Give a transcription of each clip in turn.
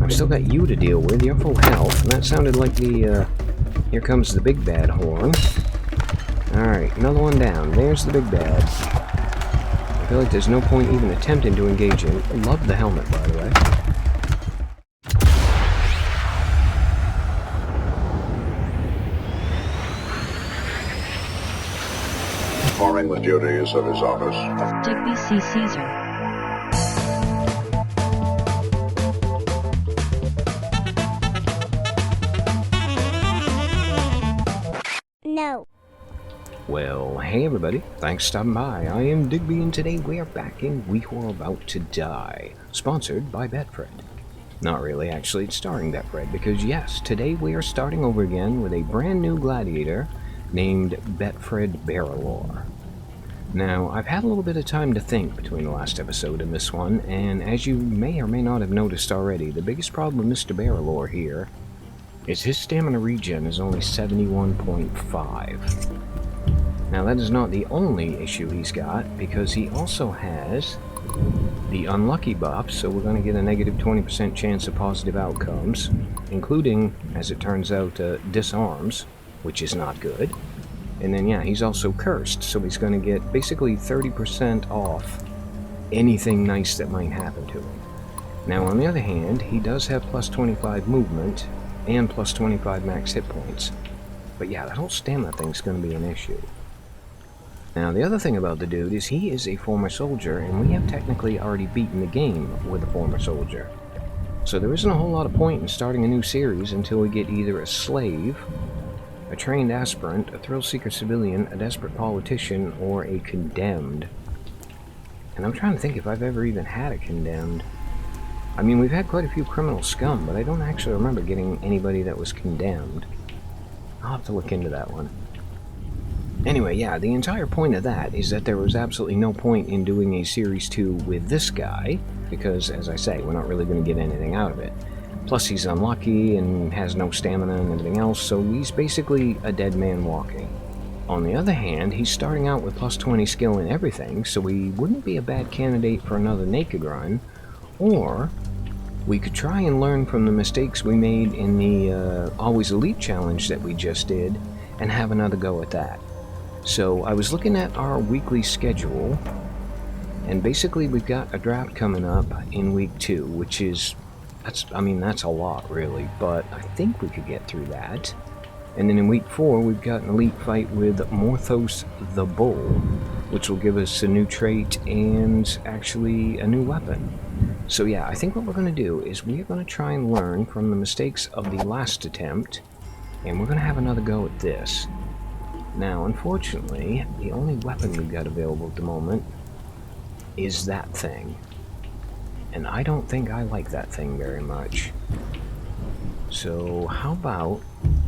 we still got you to deal with. You're full health, and that sounded like the, here comes the big bad horn. Alright, another one down. There's the big bad. I feel like there's no point even attempting to engage him. I love the helmet, by the way. Performing the duties of his office. Digby C. Caesar. No. Well, hey everybody, thanks for stopping by. I am Digby, and today we are back in We Who Are About to Die, sponsored by Betfred. Not really, actually, it's starring Betfred, because yes, today we are starting over again with a brand new gladiator named Betfred Barrelor. Now, I've had a little bit of time to think between the last episode and this one, and as you may or may not have noticed already, the biggest problem with Mr. Barrelor here is his stamina regen is only 71.5. Now that is not the only issue he's got, because he also has the unlucky buff, so we're going to get a negative 20% chance of positive outcomes, including, as it turns out, disarms, which is not good. And then yeah, he's also cursed, so he's going to get basically 30% off anything nice that might happen to him. Now on the other hand, he does have plus 25 movement, and plus 25 max hit points. But yeah, that whole stamina thing's going to be an issue. Now, the other thing about the dude is he is a former soldier, and we have technically already beaten the game with a former soldier. So there isn't a whole lot of point in starting a new series until we get either a slave, a trained aspirant, a thrill-seeker civilian, a desperate politician, or a condemned. And I'm trying to think if I've ever even had a condemned. I mean, we've had quite a few criminal scum, but I don't actually remember getting anybody that was condemned. I'll have to look into that one. Anyway, yeah, the entire point of that is that there was absolutely no point in doing a Series 2 with this guy, because, as I say, we're not really going to get anything out of it. Plus, he's unlucky and has no stamina and everything else, so he's basically a dead man walking. On the other hand, he's starting out with plus 20 skill in everything, so he wouldn't be a bad candidate for another naked run, or we could try and learn from the mistakes we made in the Always Elite challenge that we just did, and have another go at that. So I was looking at our weekly schedule, and basically we've got a draft coming up in week 2, which is, that's a lot really, but I think we could get through that. And then in week 4 we've got an elite fight with Morthos the Bull, which will give us a new trait and actually a new weapon. So yeah, I think what we're going to do is we're going to try and learn from the mistakes of the last attempt, and we're going to have another go at this. Now, unfortunately, the only weapon we've got available at the moment is that thing. And I don't think I like that thing very much. So how about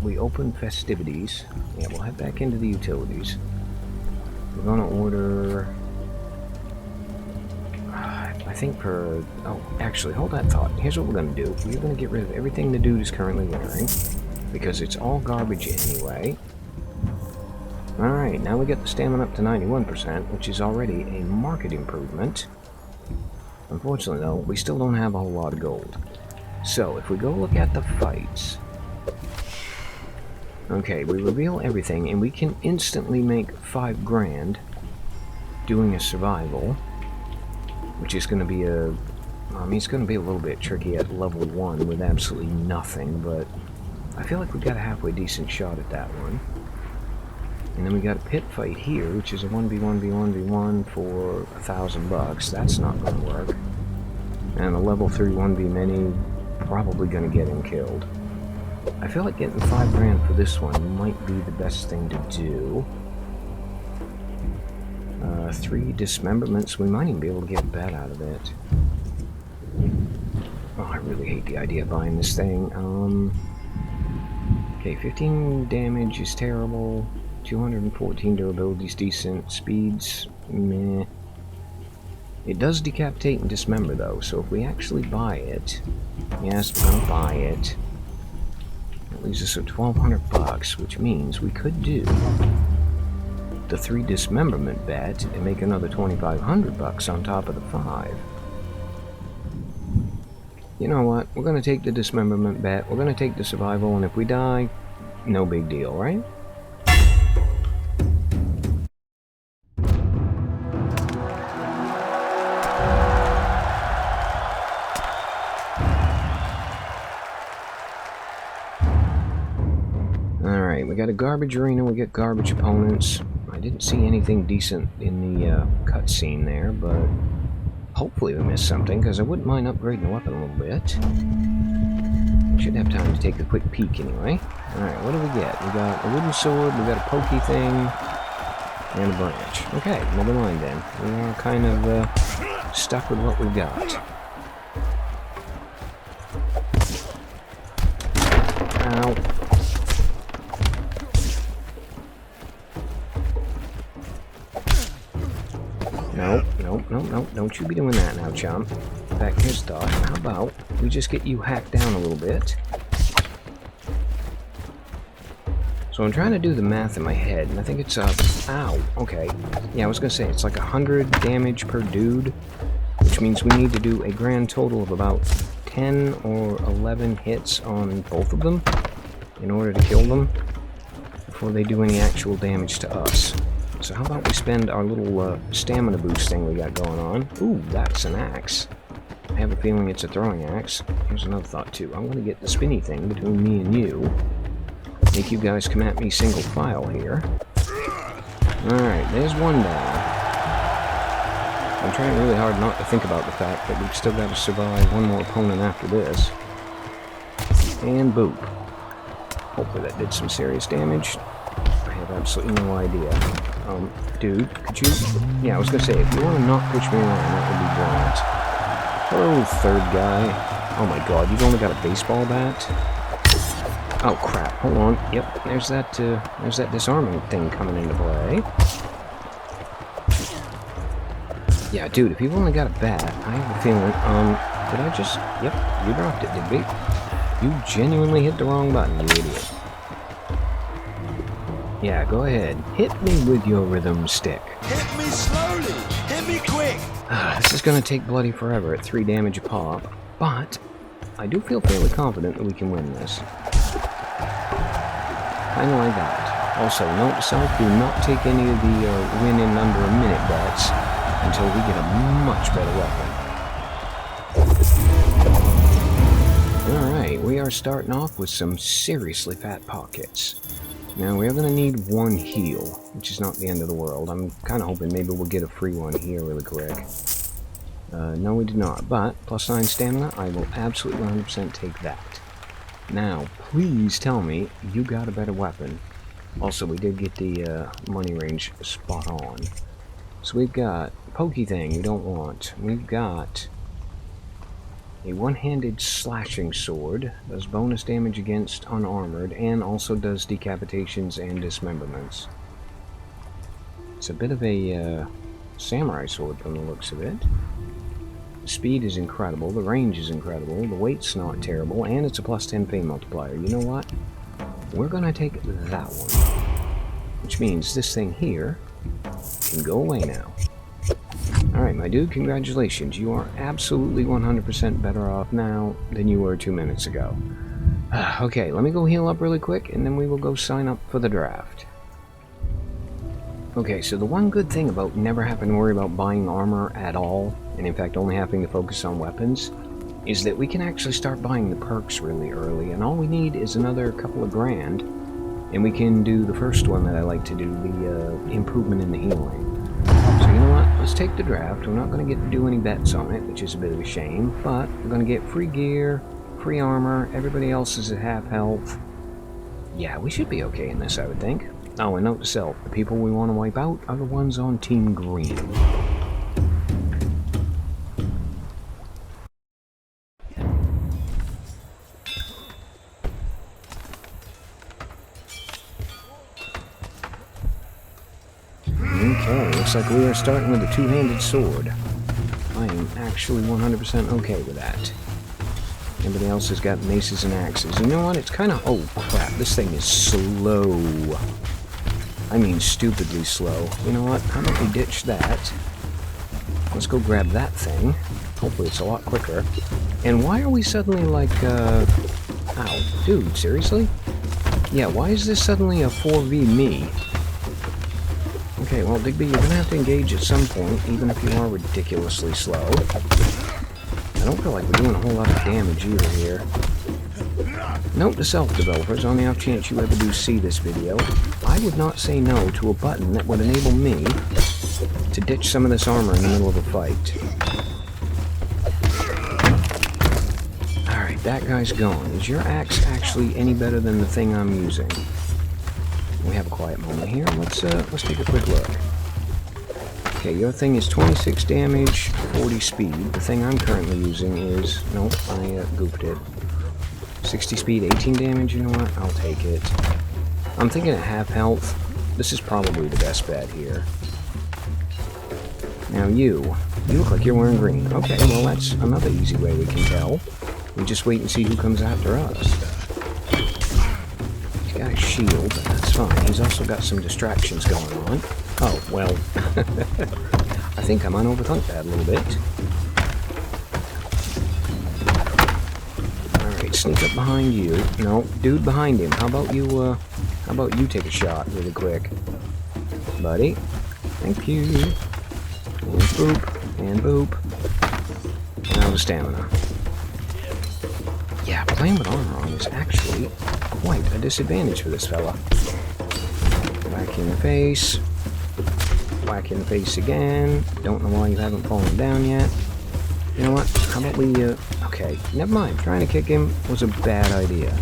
we open festivities? Yeah, we'll head back into the utilities. We're going to order... I think per... Oh, actually, hold that thought. Here's what we're going to do. We're going to get rid of everything the dude is currently wearing, because it's all garbage anyway. Alright, now we get the stamina up to 91%, which is already a marked improvement. Unfortunately, though, we still don't have a whole lot of gold. So, if we go look at the fights... Okay, we reveal everything, and we can instantly make 5 grand doing a survival, which is going to be a... it's going to be a little bit tricky at level 1 with absolutely nothing, but I feel like we've got a halfway decent shot at that one. And then we got a pit fight here, which is a 1v1v1v1 for $1,000. That's not going to work. And a level 3 1v mini, probably going to get him killed. I feel like getting 5 grand for this one might be the best thing to do. 3 dismemberments, we might even be able to get a bet out of it. Oh, I really hate the idea of buying this thing. Okay, 15 damage is terrible. 214 durability is decent. Speeds, meh. It does decapitate and dismember though, so if we actually buy it, yes, we're gonna buy it. That leaves us with 1,200 bucks, which means we could do the 3 dismemberment bet and make another 2,500 bucks on top of the 5. You know what? We're gonna take the dismemberment bet. We're gonna take the survival, and if we die, no big deal, right? Alright, we got a garbage arena, we get garbage opponents. I didn't see anything decent in the cutscene there, but hopefully we missed something, because I wouldn't mind upgrading the weapon a little bit. Should have time to take a quick peek anyway. Alright, what do we get? We got a wooden sword, we got a pokey thing, and a branch. Okay, never mind then. We are kind of stuck with what we've got. Ow. Nope, don't you be doing that now, chump. In fact, here's a thought. How about we just get you hacked down a little bit? So I'm trying to do the math in my head, and I think it's ow, okay. Yeah, I was gonna say, it's like 100 damage per dude, which means we need to do a grand total of about 10 or 11 hits on both of them in order to kill them before they do any actual damage to us. So how about we spend our little stamina boost thing we got going on. Ooh, that's an axe. I have a feeling it's a throwing axe. Here's another thought too. I'm gonna get the spinny thing between me and you. Make you guys come at me single file here. Alright, there's one down. I'm trying really hard not to think about the fact that we've still got to survive one more opponent after this. And boop. Hopefully that did some serious damage. I have absolutely no idea. Dude, could you... Yeah, I was gonna say, if you want to not push me around, that would be brilliant. Hello, third guy. Oh my god, you've only got a baseball bat? Oh crap, hold on. Yep, there's that disarming thing coming into play. Yeah, dude, if you've only got a bat, I have a feeling, did I just... Yep, you dropped it, Digby. You genuinely hit the wrong button, you idiot. Yeah, go ahead. Hit me with your rhythm stick. Hit me slowly! Hit me quick! This is gonna take bloody forever at 3 damage a pop, but I do feel fairly confident that we can win this. Kinda like that. Also, note to self, do not take any of the win in under a minute bets until we get a much better weapon. Alright, we are starting off with some seriously fat pockets. Now, we're going to need one heal, which is not the end of the world. I'm kind of hoping maybe we'll get a free one here really quick. No, we did not, but +9 stamina, I will absolutely 100% take that. Now, please tell me you got a better weapon. Also, we did get the money range spot on. So we've got pokey thing we don't want. We've got a one-handed slashing sword, does bonus damage against unarmored, and also does decapitations and dismemberments. It's a bit of a samurai sword from the looks of it. The speed is incredible, the range is incredible, the weight's not terrible, and it's a +10 fame multiplier. You know what? We're gonna take that one. Which means this thing here can go away now. Alright, my dude, congratulations. You are absolutely 100% better off now than you were 2 minutes ago. Okay, let me go heal up really quick, and then we will go sign up for the draft. Okay, so the one good thing about never having to worry about buying armor at all, and in fact only having to focus on weapons, is that we can actually start buying the perks really early, and all we need is another couple of grand, and we can do the first one that I like to do, the improvement in the healing. So you know what, let's take the draft. We're not going to get to do any bets on it, which is a bit of a shame, but we're going to get free gear, free armor, everybody else is at half health. Yeah, we should be okay in this, I would think. Oh, and note to self, the people we want to wipe out are the ones on Team Green. Okay, looks like we are starting with a two-handed sword. I am actually 100% okay with that. Everybody else has got maces and axes. You know what? It's kind of... Oh, crap. This thing is slow. I mean stupidly slow. You know what? How about we ditch that? Let's go grab that thing. Hopefully it's a lot quicker. And why are we suddenly like, ow, dude, seriously? Yeah, why is this suddenly a 4v me? Okay, well, Digby, you're gonna have to engage at some point, even if you are ridiculously slow. I don't feel like we're doing a whole lot of damage either here. Note to self, developers, on the off chance you ever do see this video, I would not say no to a button that would enable me to ditch some of this armor in the middle of a fight. Alright, that guy's gone. Is your axe actually any better than the thing I'm using? We have a quiet moment here. Let's take a quick look. Okay, your thing is 26 damage, 40 speed. The thing I'm currently using is... Nope, I goofed it. 60 speed, 18 damage, you know what? I'll take it. I'm thinking at half health. This is probably the best bet here. Now you look like you're wearing green. Okay, well that's another easy way we can tell. We just wait and see who comes after us. He's got a shield, but that's fine. He's also got some distractions going on. Oh, well. I think I might overthink that a little bit. Alright, sneak up behind you. No, dude behind him. How about you take a shot really quick? Buddy. Thank you. And boop. And boop. Now the stamina. Yeah, playing with armor on is actually quite a disadvantage for this fella. Whack in the face. Whack in the face again. Don't know why you haven't fallen down yet. You know what? How about we, okay, never mind. Trying to kick him was a bad idea.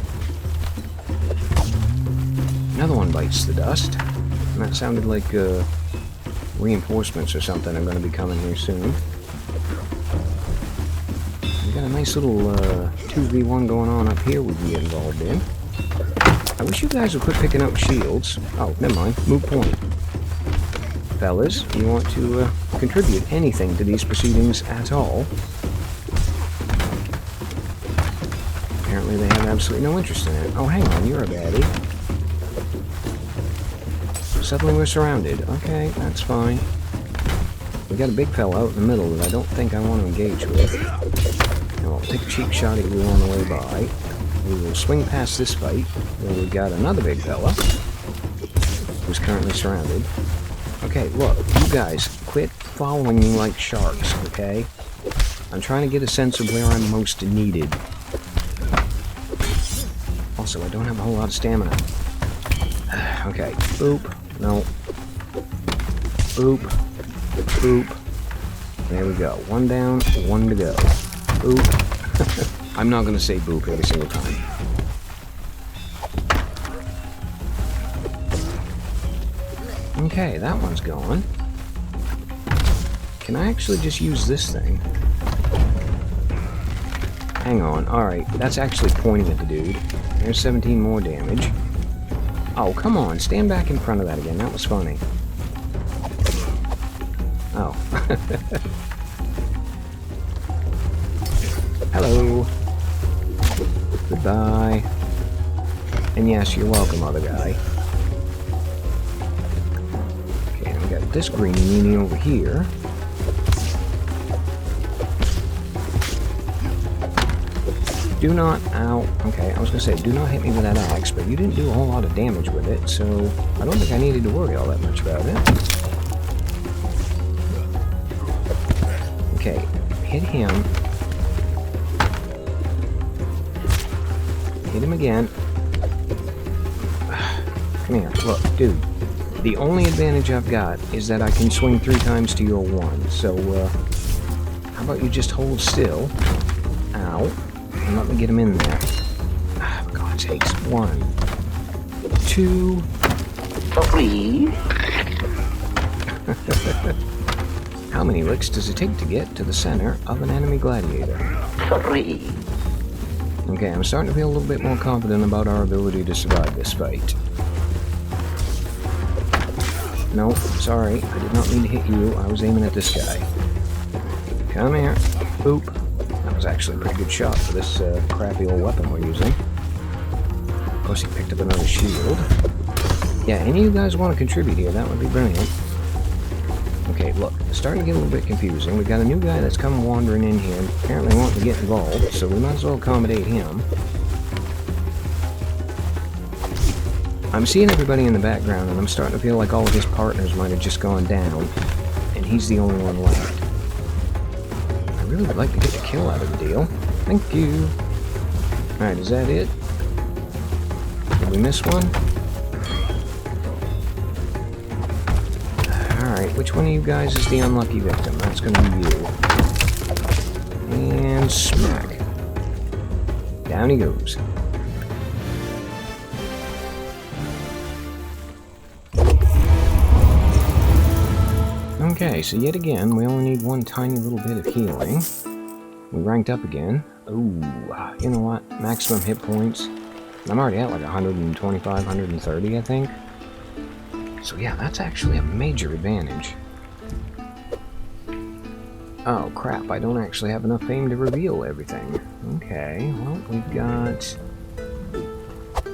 Another one bites the dust. And that sounded like, reinforcements or something are going to be coming here soon. We got a nice little, 2v1 going on up here we'd be involved in. I wish you guys would quit picking up shields. Oh, never mind. Moot point. Fellas, you want to contribute anything to these proceedings at all? Apparently they have absolutely no interest in it. Oh, hang on, you're a baddie. Suddenly we're surrounded. Okay, that's fine. We got a big fella out in the middle that I don't think I want to engage with. Now I'll take a cheap shot at you on the way by. We will swing past this fight, where we've got another big fella who's currently surrounded. Okay, look, you guys, quit following me like sharks, okay? I'm trying to get a sense of where I'm most needed. Also, I don't have a whole lot of stamina. Okay, boop, no. Boop, boop. There we go. One down, one to go. Boop. I'm not going to say boop every single time. Okay, that one's gone. Can I actually just use this thing? Hang on. Alright, that's actually pointing at the dude. There's 17 more damage. Oh, come on. Stand back in front of that again. That was funny. Oh. Hello. Goodbye. And yes, you're welcome, other guy. Okay, we got this greenie meanie over here. Do not, ow, okay, I was gonna say, do not hit me with that axe, but you didn't do a whole lot of damage with it, so I don't think I needed to worry all that much about it. Okay, hit him. Hit him again. Come here, look, dude. The only advantage I've got is that I can swing 3 times to your 1, so, how about you just hold still? Ow. And let me get him in there. Ah, for God's sakes. 1, 2, 3. How many licks does it take to get to the center of an enemy gladiator? 3. Okay, I'm starting to feel a little bit more confident about our ability to survive this fight. No, sorry. I did not mean to hit you. I was aiming at this guy. Come here. Boop. That was actually a pretty good shot for this crappy old weapon we're using. Of course, he picked up another shield. Yeah, any of you guys want to contribute here, that would be brilliant. Okay, look, it's starting to get a little bit confusing. We've got a new guy that's come wandering in here, apparently wanting to get involved, so we might as well accommodate him. I'm seeing everybody in the background, and I'm starting to feel like all of his partners might have just gone down, and he's the only one left. I really would like to get the kill out of the deal. Thank you. Alright, is that it? Did we miss one? Alright, which one of you guys is the unlucky victim? That's gonna be you. And smack. Down he goes. Okay, so yet again, we only need one tiny little bit of healing. We ranked up again. Ooh, you know what? Maximum hit points. I'm already at like 125, 130, I think. So yeah, that's actually a major advantage. Oh crap, I don't actually have enough fame to reveal everything. Okay, well, we've got...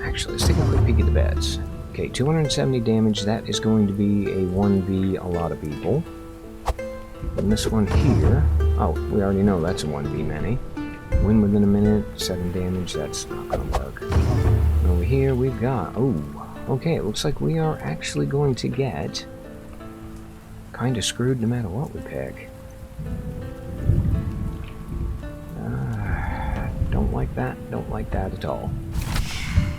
Actually, let's take a quick peek at the bets. Okay, 270 damage, that is going to be a 1v a lot of people. And this one here... Oh, we already know that's a 1v many. Win within a minute, 7 damage, that's not gonna work. And over here we've got... Oh, okay, it looks like we are actually going to get... Kinda screwed no matter what we pick. Don't like that at all.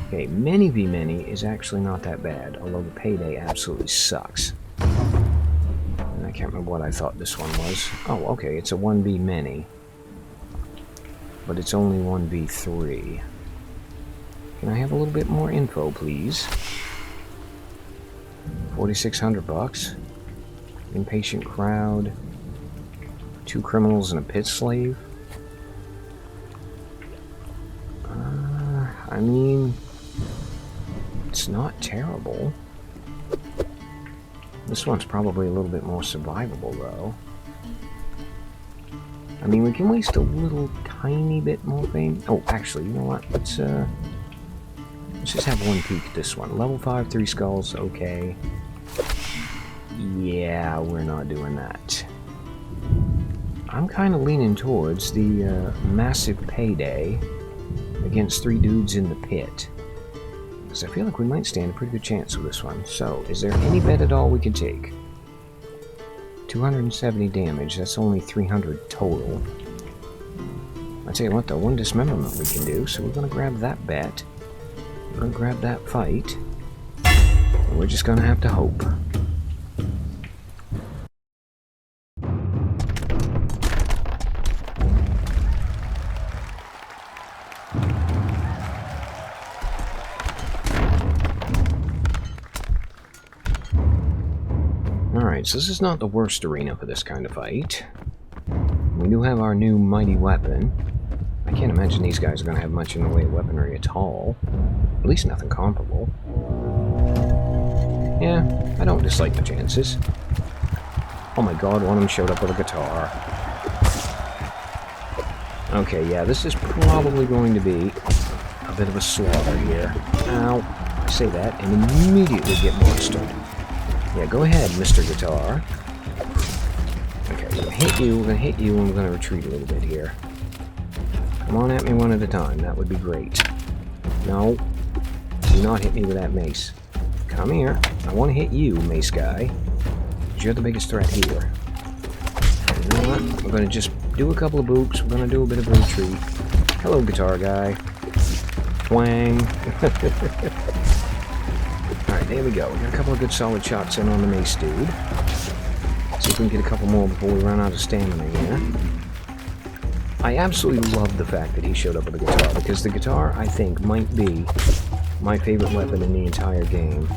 Okay, many v many is actually not that bad, although the payday absolutely sucks. And I can't remember what I thought this one was. Oh, okay, it's a 1v many. But it's only 1v3. Can I have a little bit more info, please? 4,600 bucks. Impatient crowd. 2 criminals and a pit slave. I mean, it's not terrible. This one's probably a little bit more survivable, though. I mean, we can waste a little tiny bit more fame. Oh, actually, you know what? Let's just have one peek at this one. Level 5, 3 skulls, okay. Yeah, we're not doing that. I'm kind of leaning towards the massive payday against 3 dudes in the pit. Because I feel like we might stand a pretty good chance with this one. So, is there any bet at all we can take? 270 damage, that's only 300 total. I tell you what though, one dismemberment we can do, so we're going to grab that bet. We're going to grab that fight. And we're just going to have to hope. Alright, so this is not the worst arena for this kind of fight. We do have our new mighty weapon. I can't imagine these guys are going to have much in the way of weaponry at all. At least nothing comparable. Yeah, I don't dislike the chances. Oh my god, one of them showed up with a guitar. Okay, yeah, this is probably going to be a bit of a slaughter here. Ow, I say that and immediately get monstered. Yeah, go ahead, Mr. Guitar. Okay, we're gonna hit you, and we're gonna retreat a little bit here. Come on at me one at a time, that would be great. No, do not hit me with that mace. Come here, I want to hit you, mace guy. Because you're the biggest threat here. And you know what? We're gonna just do a couple of boops, we're gonna do a bit of a retreat. Hello, guitar guy. Twang. Alright, there we go. We got a couple of good solid shots in on the mace dude. See if we can get a couple more before we run out of stamina here. I absolutely love the fact that he showed up with a guitar, because the guitar, I think, might be my favorite weapon in the entire game.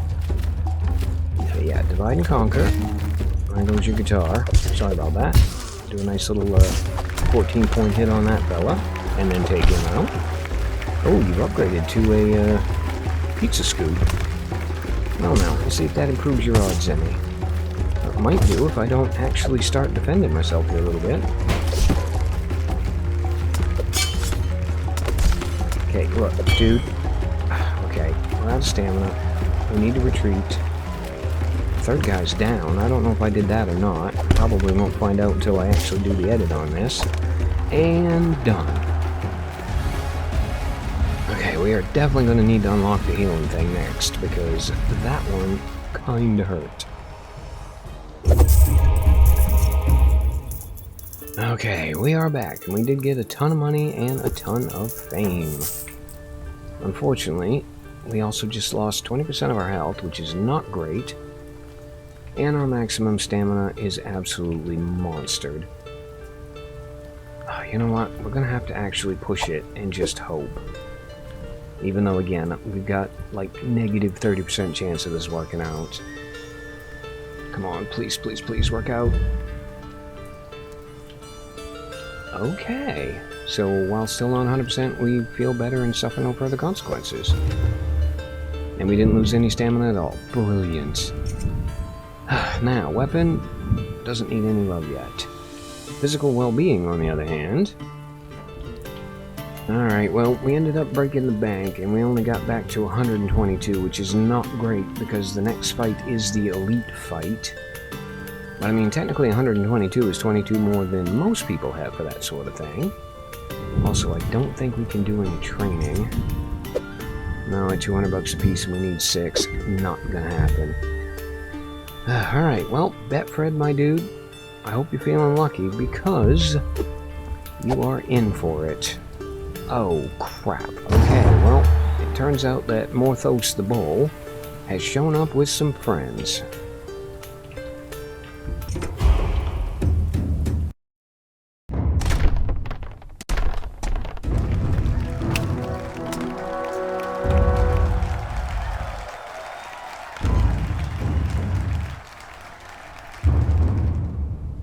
Okay, yeah, divide and conquer. There goes your guitar. Sorry about that. Do a nice little 14-point hit on that fella, and then take him out. Oh, you've upgraded to a pizza scoop. No, let's see if that improves your odds any. It might do if I don't actually start defending myself here a little bit. Okay, look, dude. Okay, we're out of stamina. We need to retreat. third guy's down. I don't know if I did that or not. Probably won't find out until I actually do the edit on this. And done. Okay, we are definitely going to need to unlock the healing thing next, because that one kinda hurt. Okay, we are back, and we did get a ton of money and a ton of fame. Unfortunately, we also just lost 20% of our health, which is not great, and our maximum stamina is absolutely monstered. You know what? We're gonna have to actually push it and just hope. Even though, again, we've got like negative 30% chance of this working out. Come on, please, please, please work out. Okay, so while still on 100%, we feel better and suffer no further consequences. And we didn't lose any stamina at all. Brilliant. Now, weapon doesn't need any love yet. Physical well-being, on the other hand. Alright, well, we ended up breaking the bank, and we only got back to 122, which is not great, because the next fight is the elite fight. But I mean, technically 122 is 22 more than most people have for that sort of thing. Also, I don't think we can do any training. No, at 200 bucks a piece and we need 6. Not gonna happen. Alright, well, Betfred, my dude, I hope you're feeling lucky, because you are in for it. Oh, crap. Okay, well, it turns out that Morthos the Bull has shown up with some friends.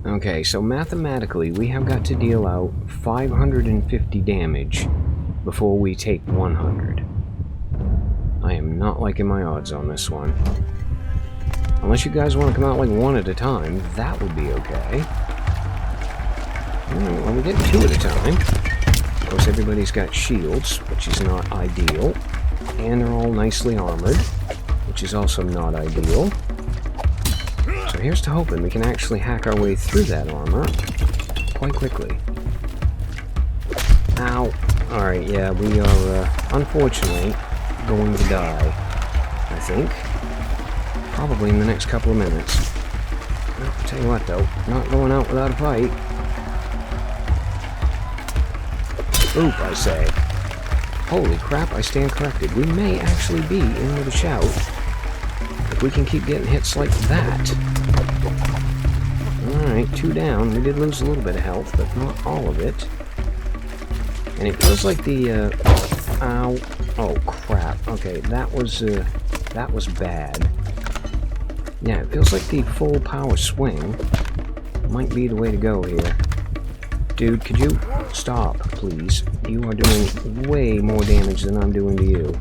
Okay, so mathematically, we have got to deal out 550 damage before we take 100. I am not liking my odds on this one. Unless you guys want to come out like one at a time, that would be okay. Alright, well, we get 2 at a time. Of course, everybody's got shields, which is not ideal. And they're all nicely armored, which is also not ideal. So here's to hoping we can actually hack our way through that armor quite quickly. Ow. Alright, yeah, we are, unfortunately, going to die, I think. Probably in the next couple of minutes. Well, I'll tell you what, though, not going out without a fight. Oop, I say. Holy crap, I stand corrected. We may actually be in with a shout if we can keep getting hits like that. Alright, 2 down. We did lose a little bit of health, but not all of it. And it feels like the, ow. Oh, crap. Okay, that was bad. Yeah, it feels like the full power swing might be the way to go here. Dude, could you stop, please? You are doing way more damage than I'm doing to you.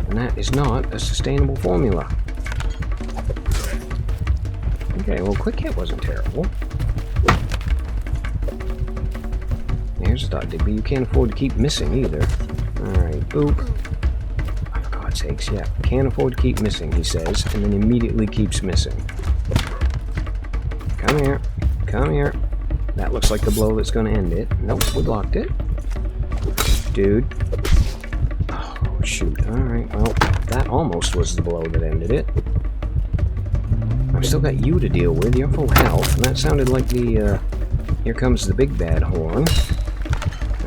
And that is not a sustainable formula. Okay, well, quick hit wasn't terrible. Here's a thought, Digby. You can't afford to keep missing either. Alright, boop. Oh, for God's sakes, yeah. Can't afford to keep missing, he says, and then immediately keeps missing. Come here. Come here. That looks like the blow that's going to end it. Nope, we blocked it. Dude. Oh, shoot. Alright, well, that almost was the blow that ended it. I've still got you to deal with. You're full health, and that sounded like the, here comes the big bad horn.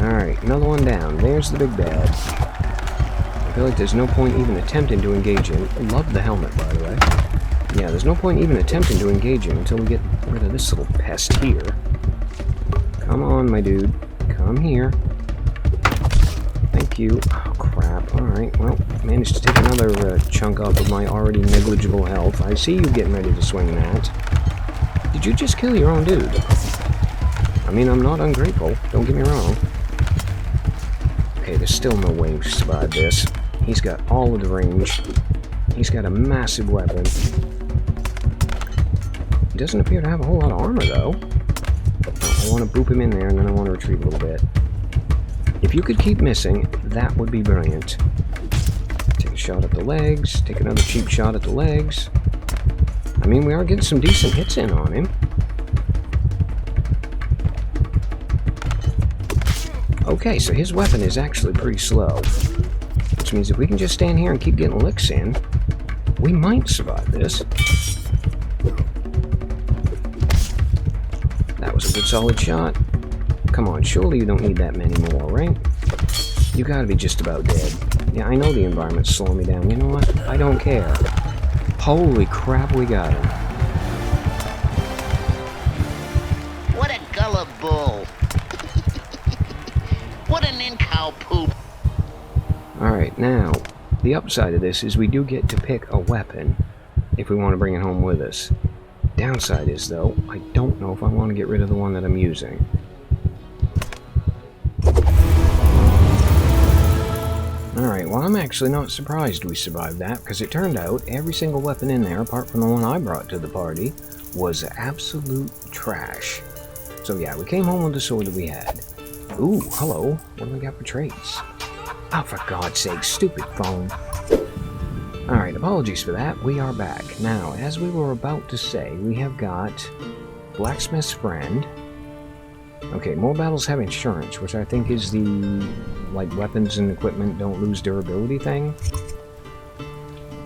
Alright, another one down. There's the big bad. I feel like there's no point even attempting to engage him. Love the helmet, by the way. Yeah, there's no point even attempting to engage him until we get rid of this little pest here. Come on, my dude. Come here. Thank you. Oh, crap. Alright, well, managed to take another chunk off of my already negligible health. I see you getting ready to swing that. Did you just kill your own dude? I mean, I'm not ungrateful. Don't get me wrong. Okay, there's still no way we survive this. He's got all of the range. He's got a massive weapon. He doesn't appear to have a whole lot of armor, though. I want to boop him in there, and then I want to retreat a little bit. If you could keep missing, that would be brilliant. Take a shot at the legs. Take another cheap shot at the legs. I mean, we are getting some decent hits in on him. Okay, so his weapon is actually pretty slow. Which means if we can just stand here and keep getting licks in, we might survive this. That was a good solid shot. Come on, surely you don't need that many more, right? You gotta be just about dead. Yeah, I know the environment's slowing me down. You know what? I don't care. Holy crap, we got him. What a gullible. What an in-cow poop. Alright, now, the upside of this is we do get to pick a weapon if we want to bring it home with us. Downside is, though, I don't know if I want to get rid of the one that I'm using. Alright, well, I'm actually not surprised we survived that, because it turned out every single weapon in there, apart from the one I brought to the party, was absolute trash. So yeah, we came home with the sword that we had. Ooh, hello. What do we got for traits? Oh, for God's sake, stupid phone. Alright, apologies for that. We are back. Now, as we were about to say, we have got Blacksmith's Friend. Okay, more battles have insurance, which I think is the, like, weapons and equipment don't lose durability thing.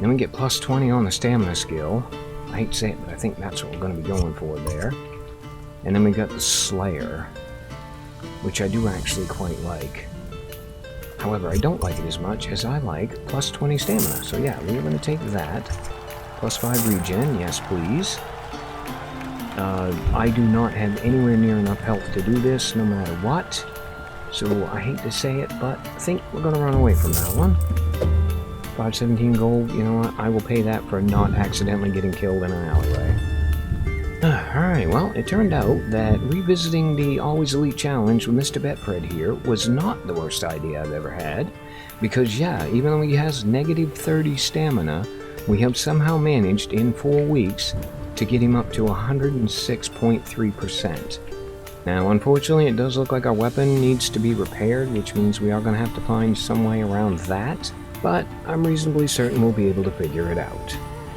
Then we get plus 20 on the stamina skill. I hate to say it, but I think that's what we're going to be going for there. And then we got the Slayer, which I do actually quite like. However, I don't like it as much as I like plus 20 stamina. So yeah, we're going to take that. Plus 5 regen, yes please. I do not have anywhere near enough health to do this, no matter what. So I hate to say it, but I think we're going to run away from that one. 517 gold, you know what? I will pay that for not accidentally getting killed in an alleyway. Alright, well, it turned out that revisiting the Always Elite Challenge with Mr. Betfred here was not the worst idea I've ever had. Because, yeah, even though he has negative 30 stamina, we have somehow managed in 4 weeks to get him up to 106.3%. Now, unfortunately, it does look like our weapon needs to be repaired, which means we are going to have to find some way around that, but I'm reasonably certain we'll be able to figure it out.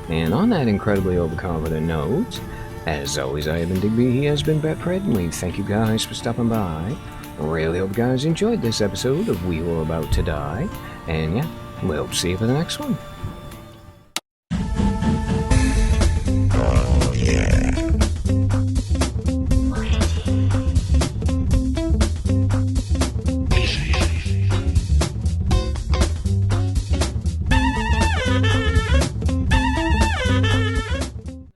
And on that incredibly overconfident note, as always, I have been Digby, he has been Betfred, and we thank you guys for stopping by. Really hope you guys enjoyed this episode of We Were About to Die, and yeah, we'll see you for the next one.